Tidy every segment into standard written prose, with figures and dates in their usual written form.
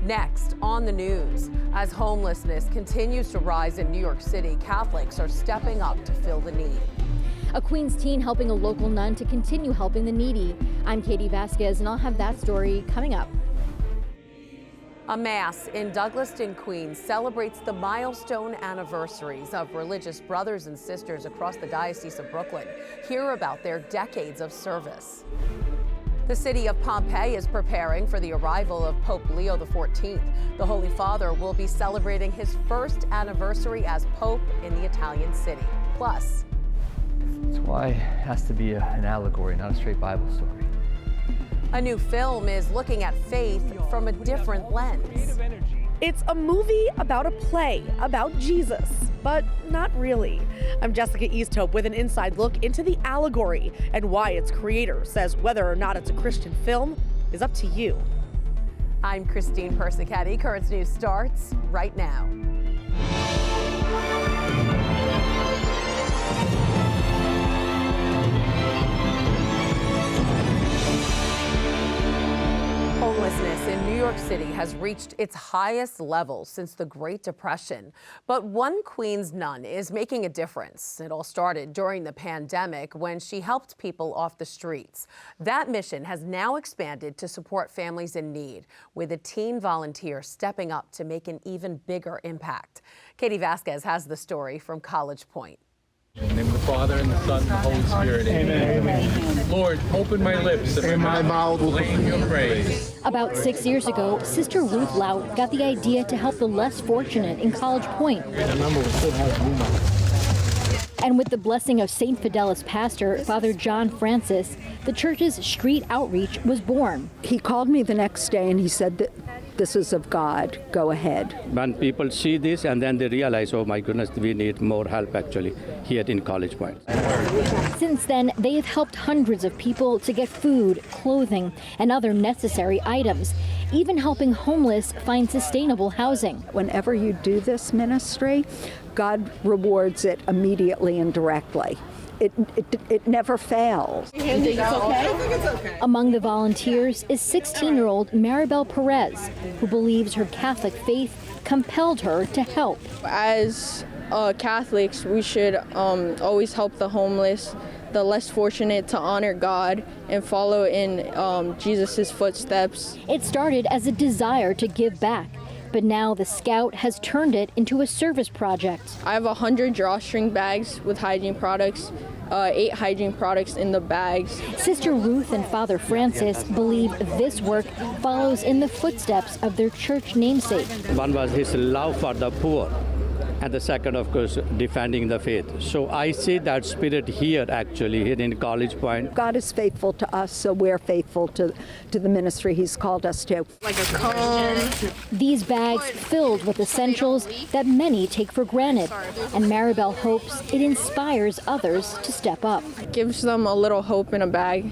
Next on the news, as homelessness continues to rise in New York City, Catholics are stepping up to fill the need. A Queens teen helping a local nun to continue helping the needy. I'm Katie Vasquez, and I'll have that story coming up. A mass in Douglaston, Queens celebrates the milestone anniversaries of religious brothers and sisters across the Diocese of Brooklyn. Hear about their decades of service. The city of Pompeii is preparing for the arrival of Pope Leo XIV. The Holy Father will be celebrating his first anniversary as Pope in the Italian city. Plus, that's why it has to be an allegory, not a straight Bible story. A new film is looking at faith from a different lens. It's a movie about a play about Jesus, but not really. I'm Jessica Easthope with an inside look into the allegory and why its creator says whether or not it's a Christian film is up to you. I'm Christine Persichetti. Currents News starts right now. Homelessness in New York City has reached its highest level since the Great Depression. But one Queens nun is making a difference. It all started during the pandemic when she helped people off the streets. That mission has now expanded to support families in need, with a teen volunteer stepping up to make an even bigger impact. Katie Vasquez has the story from College Point. In the name of the Father, and the Son, and the Holy Spirit. Amen. Amen. Lord, open my lips, and my mouth will proclaim your praise. About 6 years ago, Sister Ruth Lout got the idea to help the less fortunate in College Point. And with the blessing of St. Fidelis pastor, Father John Francis, the church's street outreach was born. He called me the next day and he said that this is of God, go ahead. When people see this and then they realize, oh my goodness, we need more help actually here in College Point. Since then, they have helped hundreds of people to get food, clothing, and other necessary items, even helping homeless find sustainable housing. Whenever you do this ministry, God rewards it immediately and directly. It never fails. You think it's okay? I think it's okay. Among the volunteers is 16-year-old Maribel Perez, who believes her Catholic faith compelled her to help. As Catholics, we should always help the homeless, the less fortunate, to honor God and follow in Jesus' footsteps. It started as a desire to give back, but now the Scout has turned it into a service project. I have 100 drawstring bags with hygiene products, 8 hygiene products in the bags. Sister Ruth and Father Francis believe this work follows in the footsteps of their church namesake. One was his love for the poor, and the second, of course, defending the faith. So I see that spirit here, actually, here in College Point. God is faithful to us, so we're faithful to the ministry he's called us to. Like a comb. These bags filled with essentials that many take for granted. And Maribel hopes it inspires others to step up. Gives them a little hope in a bag.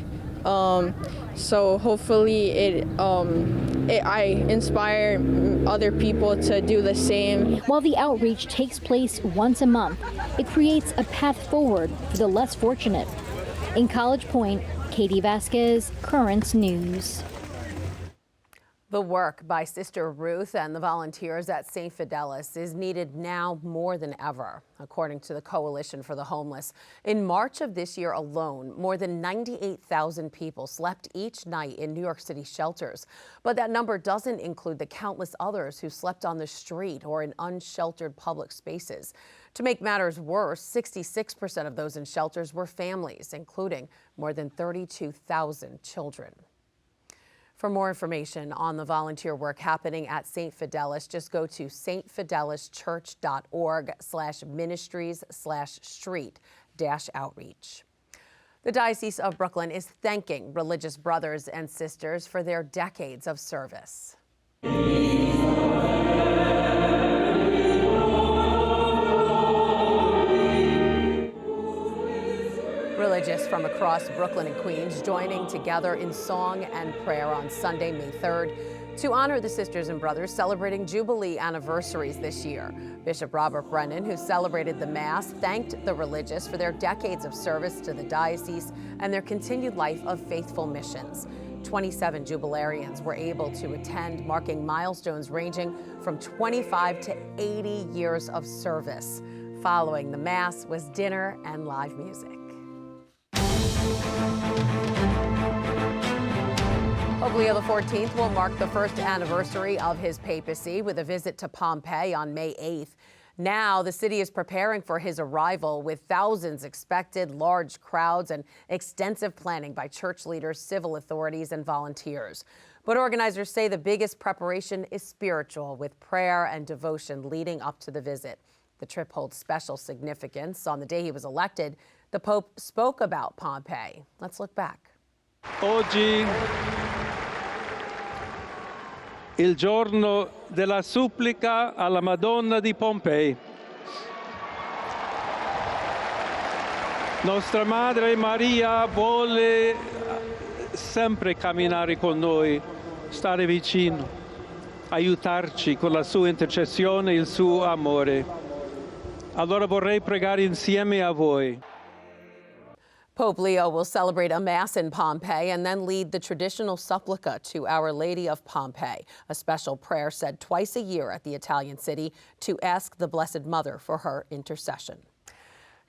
So hopefully I inspire other people to do the same. While the outreach takes place once a month, it creates a path forward for the less fortunate. In College Point, Katie Vasquez, Currents News. The work by Sister Ruth and the volunteers at St. Fidelis is needed now more than ever, according to the Coalition for the Homeless. In March of this year alone, more than 98,000 people slept each night in New York City shelters. But that number doesn't include the countless others who slept on the street or in unsheltered public spaces. To make matters worse, 66% of those in shelters were families, including more than 32,000 children. For more information on the volunteer work happening at St. Fidelis, just go to stfidelischurch.org/ministries/street-outreach. The Diocese of Brooklyn is thanking religious brothers and sisters for their decades of service. Religious from across Brooklyn and Queens joining together in song and prayer on Sunday, May 3rd, to honor the sisters and brothers celebrating Jubilee anniversaries this year. Bishop Robert Brennan, who celebrated the Mass, thanked the religious for their decades of service to the diocese and their continued life of faithful missions. 27 jubilarians were able to attend, marking milestones ranging from 25 to 80 years of service. Following the Mass was dinner and live music. Pope Leo XIV will mark the first anniversary of his papacy with a visit to Pompeii on May 8th. Now, the city is preparing for his arrival with thousands expected, large crowds, and extensive planning by church leaders, civil authorities, and volunteers. But organizers say the biggest preparation is spiritual, with prayer and devotion leading up to the visit. The trip holds special significance. On the day he was elected, the Pope spoke about Pompeii. Let's look back. Oggi il giorno della supplica alla Madonna di Pompei. Nostra Madre Maria vuole sempre camminare con noi, stare vicino, aiutarci con la sua intercessione e il suo amore. Allora vorrei pregare insieme a voi. Pope Leo will celebrate a Mass in Pompeii and then lead the traditional supplica to Our Lady of Pompeii, a special prayer said twice a year at the Italian city to ask the Blessed Mother for her intercession.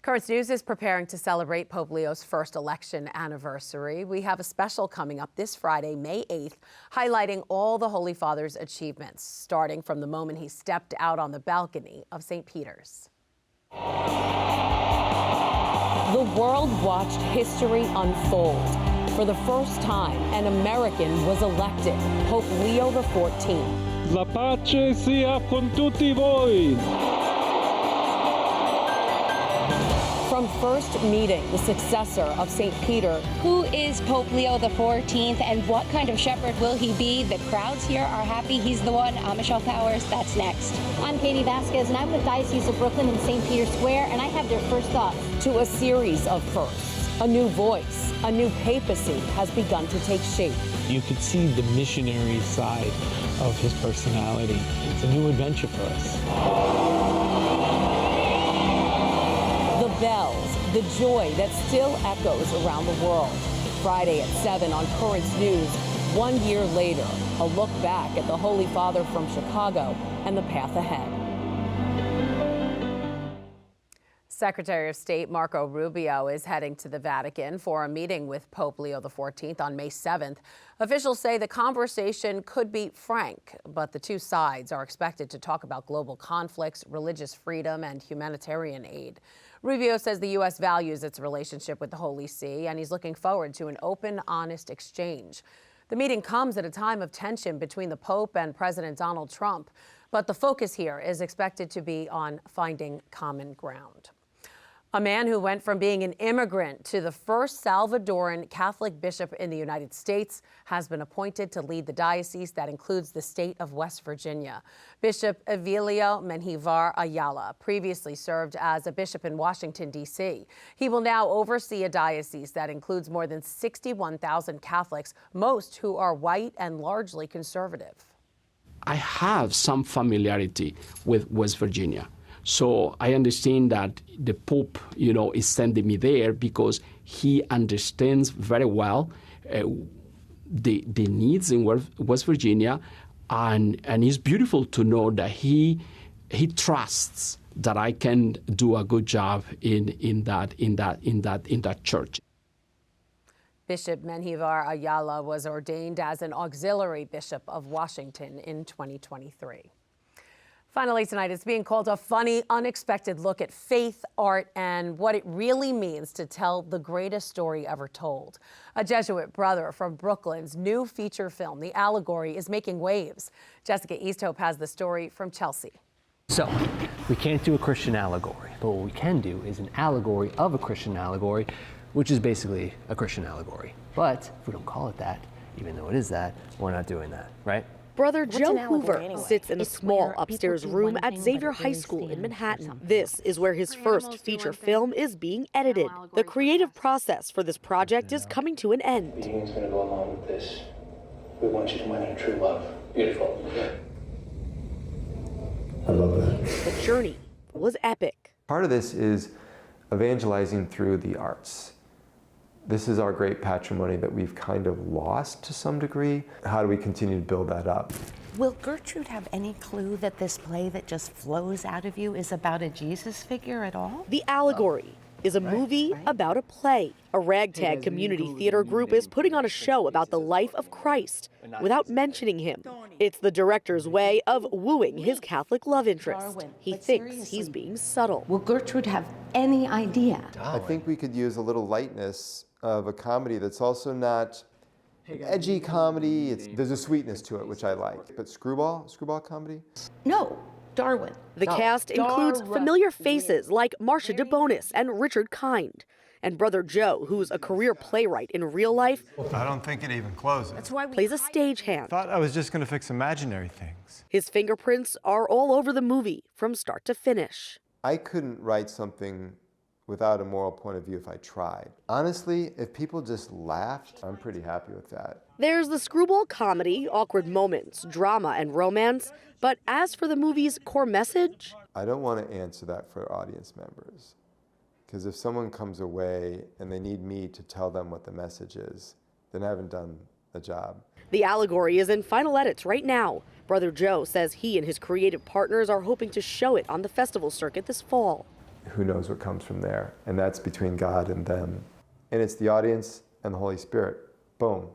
Currents News is preparing to celebrate Pope Leo's first election anniversary. We have a special coming up this Friday, May 8th, highlighting all the Holy Father's achievements, starting from the moment he stepped out on the balcony of St. Peter's. The world watched history unfold. For the first time, an American was elected, Pope Leo XIV. La pace sia con tutti voi. From first meeting the successor of St. Peter. Who is Pope Leo XIV and what kind of shepherd will he be? The crowds here are happy he's the one. I'm Michelle Powers. That's next. I'm Katie Vasquez, and I'm with Diocese of Brooklyn and St. Peter's Square, and I have their first thoughts. To a series of firsts, a new voice, a new papacy has begun to take shape. You could see the missionary side of his personality. It's a new adventure for us. The bells, the joy that still echoes around the world. Friday at 7 on Currents News, 1 year later, a look back at the Holy Father from Chicago and the path ahead. Secretary of State Marco Rubio is heading to the Vatican for a meeting with Pope Leo XIV on May 7th. Officials say the conversation could be frank, but the two sides are expected to talk about global conflicts, religious freedom, and humanitarian aid. Rubio says the U.S. values its relationship with the Holy See, and he's looking forward to an open, honest exchange. The meeting comes at a time of tension between the Pope and President Donald Trump, but the focus here is expected to be on finding common ground. A man who went from being an immigrant to the first Salvadoran Catholic bishop in the United States has been appointed to lead the diocese that includes the state of West Virginia. Bishop Evilio Menjivar Ayala previously served as a bishop in Washington, D.C. He will now oversee a diocese that includes more than 61,000 Catholics, most who are white and largely conservative. I have some familiarity with West Virginia. So I understand that the Pope, is sending me there because he understands very well the needs in West Virginia, and it's beautiful to know that he trusts that I can do a good job in that church. Bishop Menjivar Ayala was ordained as an auxiliary bishop of Washington in 2023. Finally tonight, it's being called a funny, unexpected look at faith, art, and what it really means to tell the greatest story ever told. A Jesuit brother from Brooklyn's new feature film, The Allegory, is making waves. Jessica Easthope has the story from Chelsea. So, we can't do a Christian allegory, but what we can do is an allegory of a Christian allegory, which is basically a Christian allegory. But if we don't call it that, even though it is that, we're not doing that, right? Brother Joe Hoover sits in a small upstairs room at Xavier High School in Manhattan. This is where his first feature film is being edited. The creative process for this project is coming to an end. Everything's going to go along with this. We want you to win in true love. Beautiful. I love that. The journey was epic. Part of this is evangelizing through the arts. This is our great patrimony that we've kind of lost to some degree. How do we continue to build that up? Will Gertrude have any clue that this play that just flows out of you is about a Jesus figure at all? The Allegory is a movie about a play. A ragtag community theater group is putting on a show about the life of Christ without mentioning him. It's the director's way of wooing his Catholic love interest. He thinks he's being subtle. Will Gertrude have any idea? I think we could use a little lightness of a comedy that's also not edgy comedy. There's a sweetness to it, which I like. But screwball comedy? No, Darwin. The cast includes familiar faces like Marcia DeBonis and Richard Kind. And Brother Joe, who's a career playwright in real life, I don't think it even closes. that's why plays a stagehand. Thought I was just going to fix imaginary things. His fingerprints are all over the movie from start to finish. I couldn't write something without a moral point of view if I tried. Honestly, if people just laughed, I'm pretty happy with that. There's the screwball comedy, awkward moments, drama, and romance. But as for the movie's core message, I don't want to answer that for audience members. Because if someone comes away and they need me to tell them what the message is, then I haven't done the job. The Allegory is in final edits right now. Brother Joe says he and his creative partners are hoping to show it on the festival circuit this fall. Who knows what comes from there? And that's between God and them. And it's the audience and the Holy Spirit. Boom.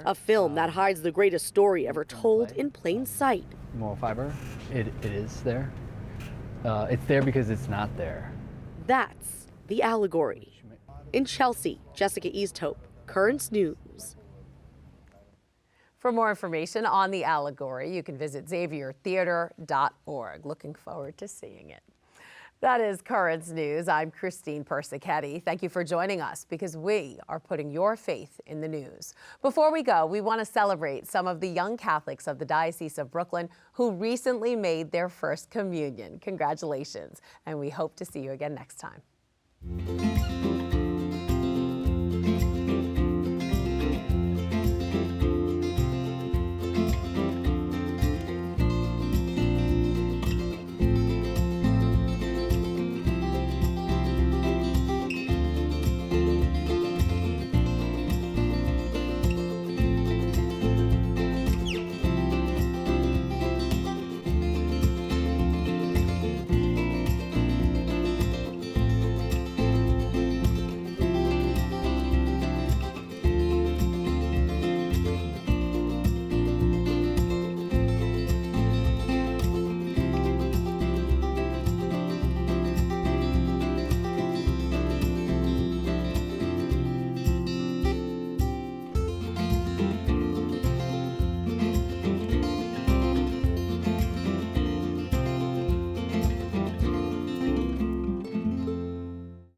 A film that hides the greatest story ever told in plain sight. Moral fiber, it is there. It's there because it's not there. That's The Allegory. In Chelsea, Jessica Easthope, Currents News. For more information on The Allegory, you can visit xaviertheater.org. Looking forward to seeing it. That is Currents News. I'm Christine Persichetti. Thank you for joining us because we are putting your faith in the news. Before we go, we want to celebrate some of the young Catholics of the Diocese of Brooklyn who recently made their first communion. Congratulations, and we hope to see you again next time.